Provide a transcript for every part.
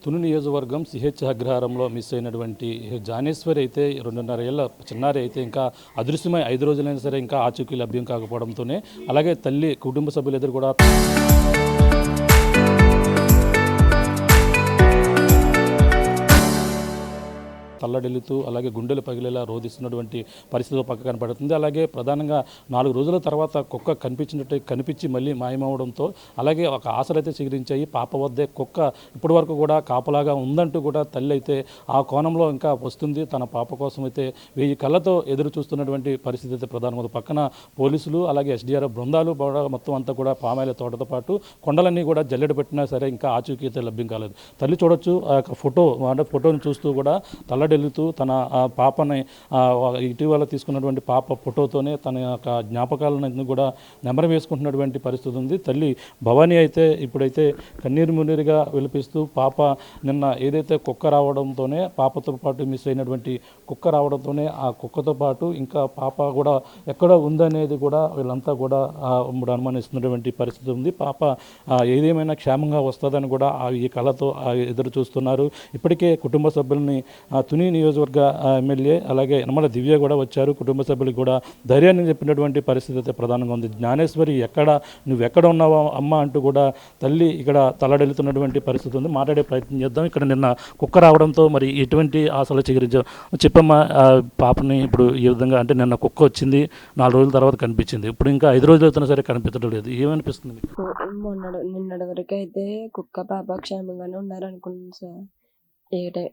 తుని నియోజకవర్గం CH అగ్రహారంలో miss అయినటువంటి జానేశ్వరి అయితే 2.5 ఏళ్ల చిన్నారి అయితే ఇంకా అదృశ్యమై 5 రోజులైనా సరే ఇంకా ఆచూకీ లభ్యం కాకపోవడంతోనే అలాగే తల్లి కుటుంబ సభ్యులు ఎదురు కూడా తల్లడిల్లుతూ అలాగే గుండెలు పగిలేలా రోధిస్తున్నటువంటి పరిస్థితి పక్క కనపడుతుంది. అలాగే ప్రధానంగా 4 రోజుల తర్వాత కుక్క కనిపించి మళ్ళీ మాయమవడంతో అలాగే ఒక ఆశలైతే చిగురించాయి. పాప వద్దే కుక్క ఇప్పటి వరకు కూడా కాపలాగా ఉందంటూ కూడా తల్లి అయితే ఆ కోణంలో ఇంకా వస్తుంది. తన పాప కోసం అయితే 1000 కళ్ళతో ఎదురు చూస్తున్నటువంటి పరిస్థితి అయితే ప్రధానమంత్రి పక్కన పోలీసులు అలాగే ఎస్డీఆర్ఎఫ్ బృందాలు మొత్తం అంతా కూడా పామాయిల తోటతో పాటు కొండలన్నీ కూడా జల్లెడ పెట్టినా సరే ఇంకా ఆచూకీ అయితే లభ్యం కాలేదు. తల్లి చూడొచ్చు ఆ యొక్క ఫోటోని చూస్తూ కూడా తల్లడెల్లుతూ తన పాపని ఇటీవల తీసుకున్నటువంటి పాప ఫోటోతోనే తన యొక్క జ్ఞాపకాలను కూడా నెమరు వేసుకుంటున్నటువంటి పరిస్థితి ఉంది. తల్లి భవానీ అయితే ఇప్పుడైతే కన్నీరు మున్నీరుగా విలపిస్తూ పాప నిన్న ఏదైతే కుక్క రావడంతోనే పాపతో పాటు మిస్ అయినటువంటి కుక్క రావడంతోనే ఆ కుక్కతో పాటు ఇంకా పాప కూడా ఎక్కడ ఉందనేది కూడా వీళ్ళంతా కూడా అనుమానిస్తున్నటువంటి పరిస్థితి ఉంది. పాప ఏదేమైనా క్షేమంగా వస్తుందని కూడా ఈ కళతో ఎదురు చూస్తున్నారు. ఇప్పటికే కుటుంబ సభ్యుల్ని తుని నియోజకవర్గ ఎమ్మెల్యే అలాగే యనమల దివ్య కూడా వచ్చారు. కుటుంబ సభ్యులకు కూడా ధైర్యాన్ని చెప్పినటువంటి పరిస్థితి అయితే ప్రధానంగా ఉంది. జ్ఞానేశ్వరి నువ్వెక్కడ ఉన్నావా అమ్మ అంటూ కూడా తల్లి ఇక్కడ తల్లడెలుతున్నటువంటి పరిస్థితి ఉంది. మాట్లాడే ప్రయత్నం చేద్దాం. ఇక్కడ నిన్న కుక్క రావడంతో మరి ఎటువంటి ఆశలు చిగురించావు చెప్పమ్మా. పాపని ఇప్పుడు ఈ విధంగా అంటే నిన్న కుక్క వచ్చింది, 4 రోజుల తర్వాత కనిపించింది, ఇప్పుడు ఇంకా 5 రోజులు అవుతున్నా సరే కనిపించడం లేదు, ఏమనిపిస్తుంది? నిన్నటి వరకు అయితే కుక్క పాప క్షేమంగానే ఉన్నారనుకున్నాను సార్.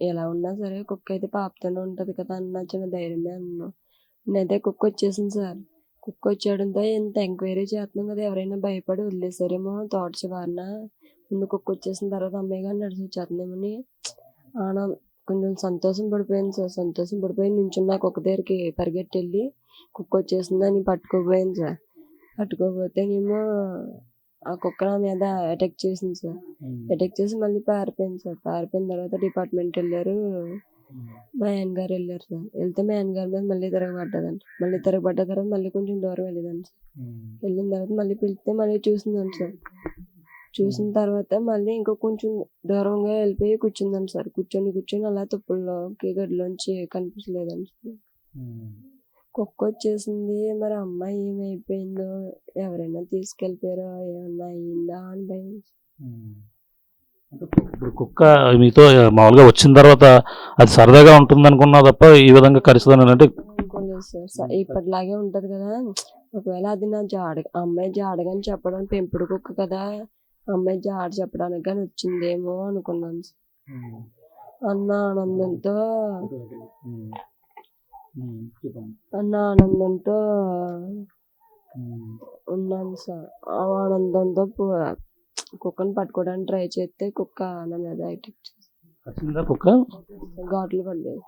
ఎలా ఉన్నా సరే కుక్క అయితే పాపతోనే ఉంటుంది కదా అన్న చిన్న ధైర్యమే అన్నాను. నేనైతే కుక్క వచ్చేసింది సార్. కుక్క వచ్చేయడంతో ఇంత ఎంక్వైరీ చేస్తున్నాం కదా, ఎవరైనా భయపడి వదిలేసారేమో తోట చివరన. ముందు కుక్క వచ్చేసిన తర్వాత అమ్మాయి గారు నడిచి వచ్చేస్తుందేమని కొంచెం సంతోషం పడిపోయింది సార్. సంతోషం పడిపోయి నుంచున్న కుక్క దగ్గరికి పరిగెట్టి వెళ్ళి కుక్క వచ్చేసిందని పట్టుకోపోయాను సార్. పట్టుకోపోతేనేమో ఆ కుక్క నా మీద అటాక్ చేసింది సార్. అటాక్ చేసి మళ్ళీ పారిపోయింది సార్. పారిపోయిన తర్వాత డిపార్ట్మెంట్ వెళ్ళారు, మా ఆయన గారు వెళ్ళారు సార్. వెళ్తే మా ఆయన గారి మీద మళ్ళీ తిరగబడ్డదండి. మళ్ళీ తిరగబడ్డ తర్వాత మళ్ళీ కొంచెం దూరం వెళ్ళేదండి సార్. వెళ్ళిన తర్వాత మళ్ళీ పిలిస్తే మళ్ళీ చూసిందండి సార్. చూసిన తర్వాత మళ్ళీ ఇంకో కొంచెం దూరంగా వెళ్ళిపోయి కూర్చుందండి సార్. కూర్చొని అలా తుప్పుల్లోకి గడిలోంచి కనిపించలేదండి సార్. కుక్క వచ్చేసింది. మరి అమ్మాయి ఏమైపోయిందో, ఎవరైనా తీసుకెళ్ళిపోయారో, ఏమన్నా అయ్యిందా అని భయం. ఇప్పుడు కుక్క మీతో మామూలుగా వచ్చిన తర్వాత అది సరదాగా ఉంటుంది అనుకున్నా తప్ప ఈ విధంగా కరుస్తుందని అంటే అనుకోలేదు సార్. ఇప్పటిలాగే ఉంటది కదా. ఒకవేళ అది నా అమ్మాయి జాడగాని చెప్పడం, పెంపుడు కుక్క కదా, అమ్మాయి జాడ చెప్పడానికి కానీ వచ్చిందేమో అనుకున్నాను సార్. అన్న ఆనందంతో ఉన్నాను సార్. ఆనందంతో కుక్కను పట్టుకోవడానికి ట్రై చేస్తే కుక్క నా మీద అటాక్ చేసింది. కుక్క ఘాట్లు పడ్డాయి.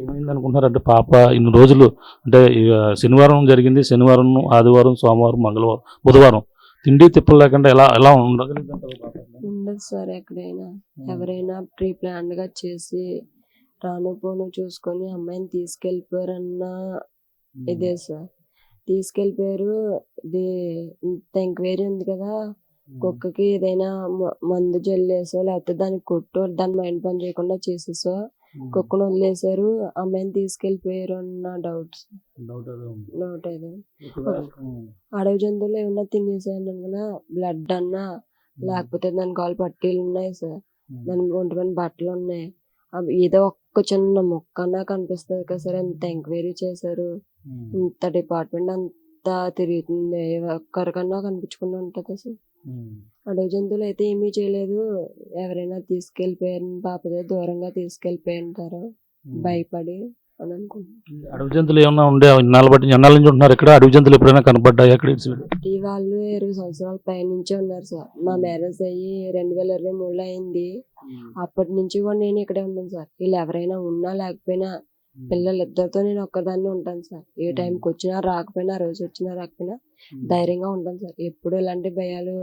ఏమైంది అనుకుంటున్నారు? అంటే పాప ఇన్ని రోజులు అంటే శనివారం జరిగింది, శనివారం ఆదివారం సోమవారం మంగళవారం బుధవారం తిండి తిప్పలు లేకుండా ఎలా ఉండదు సార్. ఎక్కడైనా ఎవరైనా ప్రీ ప్లాన్డ్ గా చేసి రాను పోను చూసుకొని అమ్మాయిని తీసుకెళ్ళిపోయారన్న ఇదే సార్. తీసుకెళ్ళిపోయారు. ఇది ఇంత ఎంక్వైరీ ఉంది కదా, కుక్కకి ఏదైనా మందు జల్లేసో లేకపోతే దానికి కొట్టో దాని మైండ్ పని చేయకుండా చేసేసో కుక్కను వదిలేసారు, అమ్మాయిని తీసుకెళ్ళిపోయారు అన్న డౌట్ అయితే. అడవి జంతువులు ఏమన్నా తినేసాను కదా, బ్లడ్ అన్నా లేకపోతే దాని కాలు పట్టీలు ఉన్నాయి సార్, దాని ఒంటి పైన బట్టలు ఉన్నాయి, అవి ఏదో ఒక్క చిన్న మొక్క అన్నా కనిపిస్తుంది కదా సార్. ఎంత ఎంక్వైరీ చేశారు, ఇంత డిపార్ట్మెంట్ అంతా తిరుగుతుంది, ఒక్కరికన్నా కనిపించకుండా ఉంటుంది సార్. అడవి జంతువులు అయితే ఏమీ చేయలేదు. ఎవరైనా తీసుకెళ్ళిపోయారు, పాపదే దూరంగా తీసుకెళ్ళిపోయింటారు భయపడి అని అనుకుంటున్నాను. అడవి జంతువులు ఏమన్నా ఉండే ఎన్నాళ్ళ నుంచి ఉంటున్నారు ఇక్కడ? అడవి జంతువులు ఎప్పుడైనా కనపడ్డాయి అక్కడ? వాళ్ళు 20 సంవత్సరాల పై నుంచే ఉన్నారు సార్. మా మ్యారేజ్ అయ్యి 2023లో అయింది. అప్పటి నుంచి కూడా నేను ఇక్కడే ఉన్నాను సార్. వీళ్ళు ఎవరైనా ఉన్నా లేకపోయినా పిల్లలు ఇద్దరితో నేను ఒక్కదాన్ని ఉంటాను సార్. ఏ టైంకి వచ్చినా రాకపోయినా, రోజు వచ్చినా రాకపోయినా ధైర్యంగా ఉంటాను సార్. ఎప్పుడు ఇలాంటి భయాలు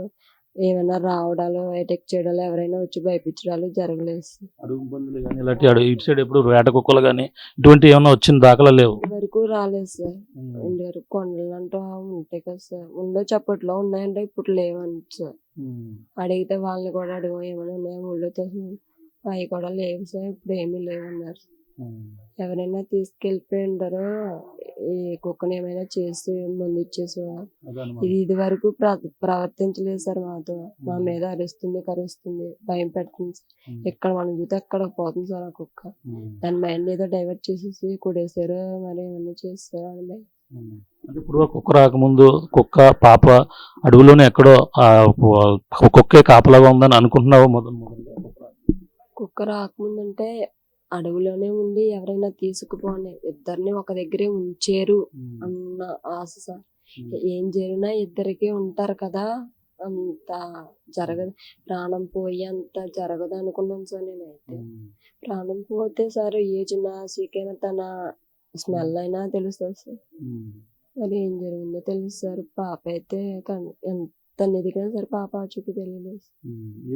ఏమైనా రావడాలు, అటాక్ చేయడాలు, ఎవరైనా వచ్చి భయపించడాలు జరగలేదు సార్. ఇటు సైడ్ ఎప్పుడు వేట కుక్కలు కానీ ఇటువంటి ఏమైనా వచ్చిన దాఖలా లేవు? వరకు రాలేదు సార్. ఇంటి వరకు కొండలు అంటూ ఉంటాయి కదా సార్. ఉండో చప్పట్లో ఉన్నాయంటే ఇప్పుడు లేవండి సార్. అడిగితే వాళ్ళని కూడా అడిగాం, ఏమైనా ఉన్నాయా ఊళ్ళో తెలిసిన అవి కూడా లేవు సార్, ఇప్పుడు ఏమీ లేవన్నారు. ఎవరైనా తీసుకెళ్ళిపోయి ఉంటారో ఈ కుక్కని ఏమైనా చేసి ముందు ఇచ్చేసా. ఇది వరకు ప్రవర్తించలేదు సార్ మాతో. మా మీద అరుస్తుంది, కరుస్తుంది, భయం పెడుతుంది సార్. ఎక్కడ మనం చూస్తే అక్కడ పోతుంది సార్ ఆ కుక్క. దాని మైండ్ ఏదో డైవర్ట్ చేసేసి కొడేసారో మరి ఏమన్నా చేస్తారో అని భయం. అంటే ఇప్పుడు కుక్క రాకముందు కుక్క పాప అడవిలోనే ఎక్కడో కుక్కే కాపలాగా ఉందని అనుకుంటున్నావు మొదలుగా? కుక్క రాకముందు అంటే అడవిలోనే ఉండి ఎవరైనా తీసుకుపోని ఇద్దరిని ఒక దగ్గరే ఉంచారు అన్న ఆశ సార్. ఏం జరిగినా ఇద్దరికి ఉంటారు కదా, అంత జరగదు, ప్రాణం పోయి అంత జరగదు అనుకున్నాను సార్ నేనైతే. ప్రాణం పోతే సార్ ఏజ్నా సీకైనా తన స్మెల్ అయినా తెలుస్తుంది సార్. మరి ఏం జరిగిందో తెలుసు సార్. పాప అయితే ఎంత ఎదిగినా సరే పాప చూపి తెలియలేదు.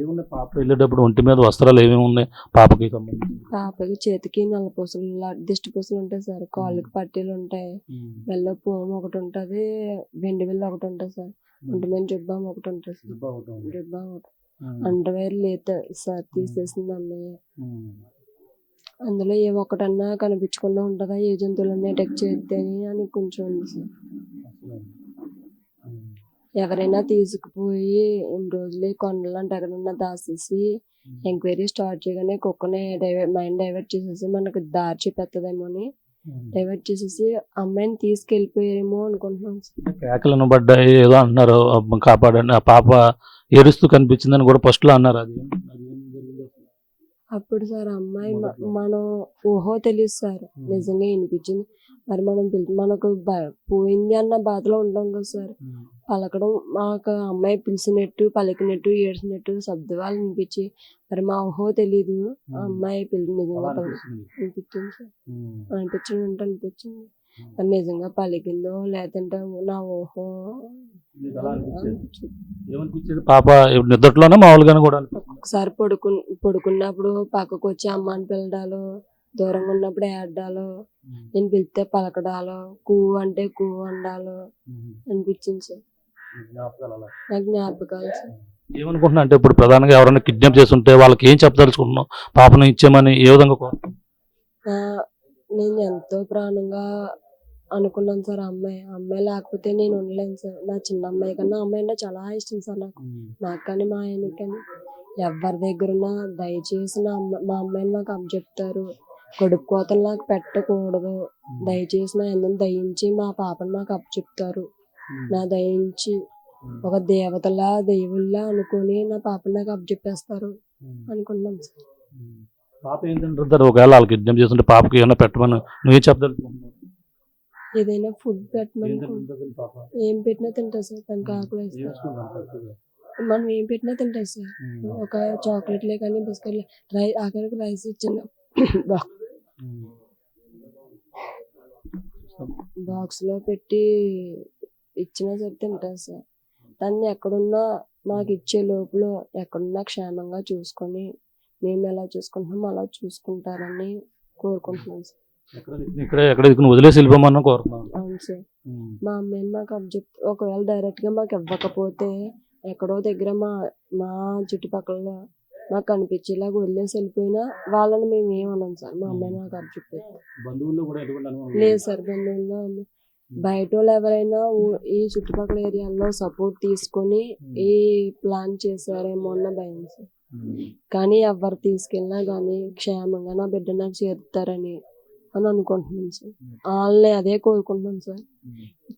ఏమున్నాయి పాప వెళ్ళేటప్పుడు ఒంటి మీద వస్త్రాలు ఏమేమి ఉన్నాయి పాపకి సంబంధించి? పాపకి చేతికి నల్ల పూసలు, దిష్టి పూసలు ఉంటాయి సార్. కాళ్ళకి పట్టీలు ఉంటాయి, మెల్ల పోము ఒకటి ఉంటుంది, వెండి బిల్ల ఒకటి ఉంటుంది సార్. ఒంటి మీద జుబ్బం ఒకటి ఉంటుంది సార్. జుబ్బా ఒకటి. అండర్వేర్ లేదు సార్, తీసేసింది అన్నయ్య. అందులో ఏ ఒక్కటన్నా కనిపించకుండా ఉంటుందా, ఏ జంతువులన్నీ అటాక్ చేద్దాని అని కొంచెం ఉంది సార్. ఎవరైనా తీసుకుపోయి ఇన్ని రోజులు కొండలు అంటే ఎక్కడన్నా దాసేసి ఎంక్వైరీ స్టార్ట్ చేయగానే కుక్కని మైండ్ డైవర్ట్ చేసేసి మనకు దారి చూపెత్తదేమో అని డైవర్ట్ చేసేసి అమ్మాయిని తీసుకెళ్ళిపోయారేమో అనుకుంటున్నాం సార్. కేకలను పడ్డాయి ఏదో అంటున్నారు, కాపాడండి, ఆ పాప ఏడుస్తూ కనిపించిందని కూడా ఫస్ట్ లో అన్నారు. అది అప్పుడు సార్ అమ్మాయి మనం ఊహో తెలియదు సార్, నిజంగా వినిపించింది. మరి మనం మనకు పోయింది అన్న బాధలో ఉంటాం కదా సార్. పలకడం మాకు అమ్మాయి పిలిచినట్టు, పలికినట్టు, ఏడ్చినట్టు శబ్దాలు వినిపించి మరి మా ఊహో తెలీదు. ఆ అమ్మాయి నిజంగా అనిపించింది సార్. అనిపించింది. మరి నిజంగా పలికిందో లేదంటే నా ఊహో పాప నిద్రలోనే మామూలుగానే కూడా ఒకసారి పడుకున్నప్పుడు పక్కకు వచ్చి అమ్మ అని పిలడాలు, దూరంగా ఉన్నప్పుడు ఏడ్డాలు, నేను పిలిస్తే పలకడాలు, కూ అంటే కూ అండాలు అనిపించింది సార్. నాకు జ్ఞాపకాలు సార్. ఏమనుకుంటున్నా అంటే ఇప్పుడు ప్రధానంగా ఎవరైనా కిడ్నాప్ చేసి ఉంటే వాళ్ళకి ఏం చెప్పదలుచుకుంటున్నాం? పాపను ఇచ్చామని ఏ విధంగా నేను ఎంతో ప్రాణంగా అనుకున్నాను సార్. అమ్మాయి లేకపోతే నేను ఉండలేను సార్. నా చిన్న అమ్మాయి కన్నా అమ్మాయి అంటే చాలా ఇష్టం సార్ నాకు కానీ మా ఆయనకి కానీ. ఎవరి దగ్గరున్నా దయచేసి మా అమ్మాయిని నాకు అప్పచెప్తారు, కడుపు కోతలు నాకు పెట్టకూడదు, దయచేసి నా ఎందుకు దయించి మా పాపను నాకు అప్పచెప్తారు, నా దయించి ఒక దేవతలా దేవుళ్ళా అనుకుని నా పాపను నాకు అప్పచెప్పేస్తారు అనుకున్నాం సార్. పాప ఏంటంటారు ఒకవేళ వాళ్ళు కిడ్నాప్ చేస్తుంటే పాపకి ఏమైనా పెట్టమని నువ్వేం చెప్తాను? ఏదైనా ఫుడ్ పెట్టమని. ఏం పెట్టినా తింటా సార్, తనకి ఆకలి వేస్తారు. మనం ఏం పెట్టినా తింటాయి సార్. ఒక చాక్లెట్లే కానీ బిస్కెట్లే, ఆఖరికి రైస్ ఇచ్చిన బాక్స్ లో పెట్టి ఇచ్చినా సరే తింటారు సార్. దాన్ని ఎక్కడున్నా మాకు ఇచ్చే లోపల ఎక్కడున్నా క్షేమంగా చూసుకొని మేము ఎలా చూసుకుంటున్నామో అలా చూసుకుంటారని కోరుకుంటున్నాం సార్. ఎక్కడ వదిలేసి వెళ్ళిపోమన్నా కోరుతున్నాను. అవును సార్. మా అమ్మాయిని మాకు అప్పచెప్తే ఒకవేళ డైరెక్ట్ గా మాకు ఇవ్వకపోతే ఎక్కడో దగ్గర మా చుట్టుపక్కల మాకు కనిపించేలాగా వదిలేసి వెళ్ళిపోయినా వాళ్ళని మేము ఏమన్నాం సార్. మా అమ్మాయిని మాకు అప్పచెప్పారు. లేదు సార్, బంధువుల్లో బయట వాళ్ళు ఎవరైనా ఈ చుట్టుపక్కల ఏరియాలో సపోర్ట్ తీసుకొని ఈ ప్లాన్ చేశారేమో అన్న భయం సార్. కానీ ఎవరు తీసుకెళ్ళినా కానీ క్షేమంగా నా బిడ్డ నాకు చేరుతారని అనుకుంటున్నాను సార్. వాళ్ళని అదే కోరుకుంటున్నాను సార్.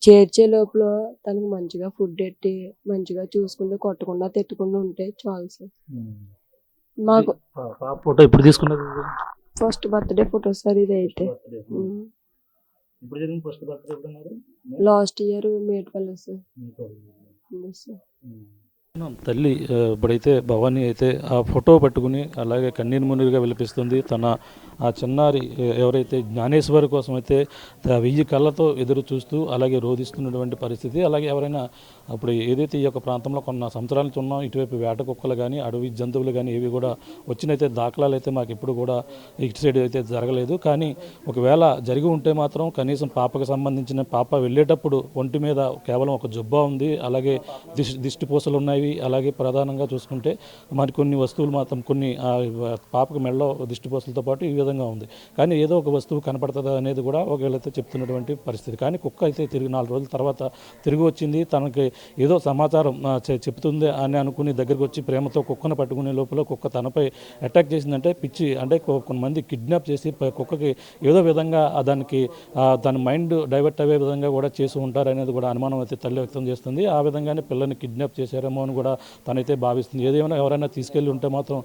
చేర్చే లోపల తనకు మంచిగా ఫుడ్ పెట్టి మంచిగా చూసుకుంటూ కొట్టకుండా తిట్టకుండా ఉంటే చాలు సార్. మాకు ఫోటో ఇప్పుడు తీసుకున్నది ఫస్ట్ బర్త్డే ఫోటో సార్ ఇది అయితే. Last year Medpally sir. తల్లి ఇప్పుడైతే భవానీ అయితే ఆ ఫోటో పట్టుకుని అలాగే కన్నీరు మున్నీరుగా విలపిస్తుంది. తన ఆ చిన్నారి ఎవరైతే జ్ఞానేశ్వరి కోసం అయితే 1000 కళ్ళతో ఎదురు చూస్తూ అలాగే రోధిస్తున్నటువంటి పరిస్థితి. అలాగే ఎవరైనా అప్పుడు ఏదైతే ఈ యొక్క ప్రాంతంలో కొన్న సంవత్సరాల నుంచి ఉన్నాం, ఇటువైపు వేట కుక్కలు కానీ అడవి జంతువులు కానీ ఏవి కూడా వచ్చినైతే దాఖలాలు అయితే మాకు ఎప్పుడు కూడా ఇటు సైడ్ అయితే జరగలేదు. కానీ ఒకవేళ జరిగి ఉంటే మాత్రం కనీసం పాపకు సంబంధించిన పాప వెళ్ళేటప్పుడు ఒంటి మీద కేవలం ఒక జుబ్బా ఉంది, అలాగే దిష్టి పూసలు ఉన్నాయి, ఉండేవి. అలాగే ప్రధానంగా చూసుకుంటే మరికొన్ని వస్తువులు మాత్రం కొన్ని పాపకు మెడలో దిష్టిపోసలతో పాటు ఈ విధంగా ఉంది. కానీ ఏదో ఒక వస్తువు కనపడుతుందా అనేది కూడా ఒకవేళైతే చెప్తున్నటువంటి పరిస్థితి. కానీ కుక్క అయితే తిరిగి 4 రోజుల తర్వాత తిరిగి వచ్చింది. తనకి ఏదో సమాచారం చెప్తుంది అని అనుకుని దగ్గరికి వచ్చి ప్రేమతో కుక్కను పట్టుకునే లోపల కుక్క తనపై అటాక్ చేసిందంటే పిచ్చి అంటే కొంతమంది కిడ్నాప్ చేసి కుక్కకి ఏదో విధంగా దానికి దాని మైండ్ డైవర్ట్ అయ్యే విధంగా కూడా చేసి ఉంటారు అనేది కూడా అనుమానం అయితే తల్లి వ్యక్తం చేస్తుంది. ఆ విధంగానే పిల్లని కిడ్నాప్ చేశారేమో అని కూడా తనైతే భావిస్తుంది. ఏదేమైనా ఎవరైనా తీసుకెళ్ళి ఉంటే మాత్రం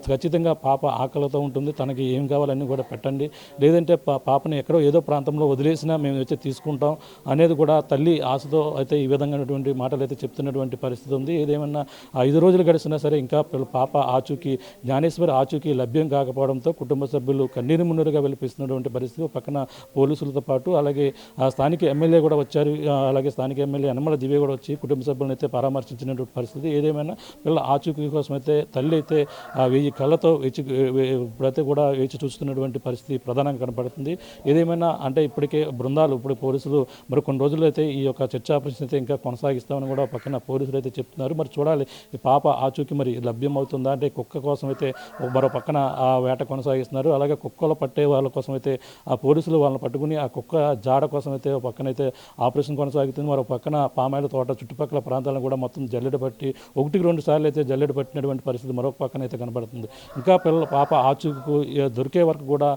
ఖచ్చితంగా పాప ఆకలితో ఉంటుంది. తనకి ఏం కావాలని కూడా పెట్టండి, లేదంటే పాపని ఎక్కడో ఏదో ప్రాంతంలో వదిలేసినా మేము అయితే తీసుకుంటాం అనేది కూడా తల్లి ఆశతో అయితే ఈ విధంగానటువంటి మాటలు అయితే చెప్తున్నటువంటి పరిస్థితి ఉంది. ఏదేమన్నా 5 రోజులు గడిచినా సరే ఇంకా పాప ఆచూకీ జ్ఞానేశ్వరి ఆచూకీ లభ్యం కాకపోవడంతో కుటుంబ సభ్యులు కన్నీరు మున్నీరుగా వెలిపిస్తున్నటువంటి పరిస్థితి. పక్కన పోలీసులతో పాటు అలాగే స్థానిక ఎమ్మెల్యే కూడా వచ్చారు. అలాగే స్థానిక ఎమ్మెల్యే యనమల దివ్య కూడా వచ్చి కుటుంబ సభ్యులను అయితే పరామర్శించినటువంటి పరిస్థితి. ఏదేమైనా పిల్లల ఆచూకీ కోసం అయితే తల్లి అయితే 1000 కళ్ళతో ఇప్పుడైతే కూడా వేచి చూస్తున్నటువంటి పరిస్థితి ప్రధానంగా కనపడుతుంది. ఏదేమైనా అంటే ఇప్పటికే బృందాలు ఇప్పుడు పోలీసులు మరి కొన్ని రోజులు అయితే ఈ యొక్క చర్చ ఆపరేషన్ అయితే ఇంకా కొనసాగిస్తామని కూడా పక్కన పోలీసులు అయితే చెప్తున్నారు. మరి చూడాలి ఈ పాప ఆచూకీ మరి లభ్యం అవుతుందా అంటే కుక్క కోసం అయితే మరో పక్కన ఆ వేట కొనసాగిస్తున్నారు. అలాగే కుక్కలు పట్టే వాళ్ళ కోసం అయితే ఆ పోలీసులు వాళ్ళని పట్టుకుని ఆ కుక్క జాడ కోసం అయితే ఒక పక్కన అయితే ఆపరేషన్ కొనసాగుతుంది. మరో పక్కన పామాయిల తోట చుట్టుపక్కల ప్రాంతాలను కూడా మొత్తం జల్లెడ పట్టి 1-2 సార్లు అయితే జల్లెడ పట్టినటువంటి పరిస్థితి మరొక పక్కన అయితే కనబడుతుంది. ఇంకా పాప ఆచూకీకు దొరికే వరకు కూడా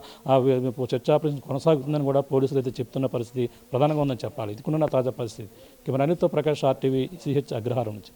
చర్చ ఆపరేషన్ కొనసాగుతుందని కూడా పోలీసులు అయితే చెప్తున్న పరిస్థితి ప్రధానంగా ఉందని చెప్పాలి. ఇది కూడా తాజా పరిస్థితి. కెమెరా అనిల్తో ప్రకాష్ RTV CH అగ్రహారం నుంచి.